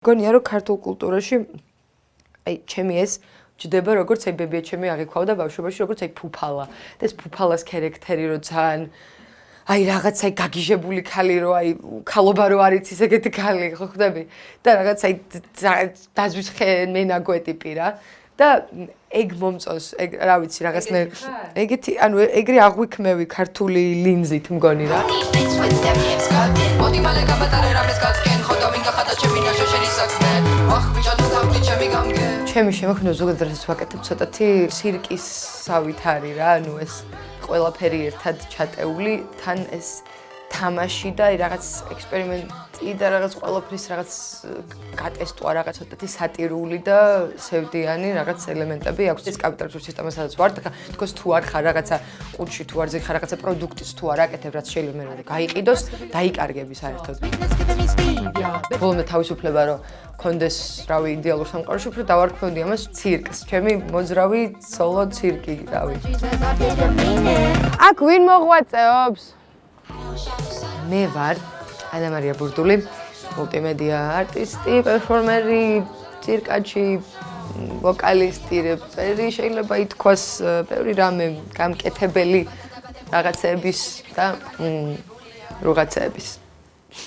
გონია რომ ქართულ კულტურაში აი ჩემი ეს ჯდება როგორც აი ბებია ჩემი აღიქვავდა ბავშვობაში როგორც აი ფუფალა და ეს ფუფალას ქერექტერი რო ძალიან აი რაღაც აი გაგიჟებული ქალი რო აი ქალობა რო არის ისეთი ქალი ხო ხვდები და რაღაც აი დაზვის მენაგვე ტიპი რა და ეგ მომწონს ეგ რა ვიცი რაღაცნაირ ეგეთი ანუ ეგრე აღვიქმევი ქართული ლინზით მგონი რა ჩემი შემოქმედება ზოგადად ვაკეთებ ცოტათი სირკისავით არის რა ანუ ეს ყველაფერი ერთად ჩატეული თან ეს თამაში და რაღაც ექსპერიმენტი და რაღაც ყველაფრის რაღაც გატესტვა რაღაც ცოტათი სატირული და სევდიანი რაღაც ელემენტები აქვს ეს კაპიტალისტურ სისტემასაც ვარ და თქოს თუ არ ხარ რაღაცა ყუთში თუ არ ზიხარ რაღაცა პროდუქტის თუ არ აკეთებ რაც შეიძლება მე გაიყიდოს დაიკარგები საერთოდ ბოლომდე თავისუფლება რომ კონდეს რავი იდეალურ სამყაროში უფრო დავარქმევდი ამას ცირკს ჩემი მოძრავი სოლო ცირკი რავი აქ ვინ მოღვაწეობს მე ვარ ანა მარია ბურდული მულტიმედია არტისტი პერფორმერი ცირკაჩი ვოკალისტი რეპერი შეიძლება ითქვას ბევრი რამე გამკეთებელი რაღაცების და რაღაცების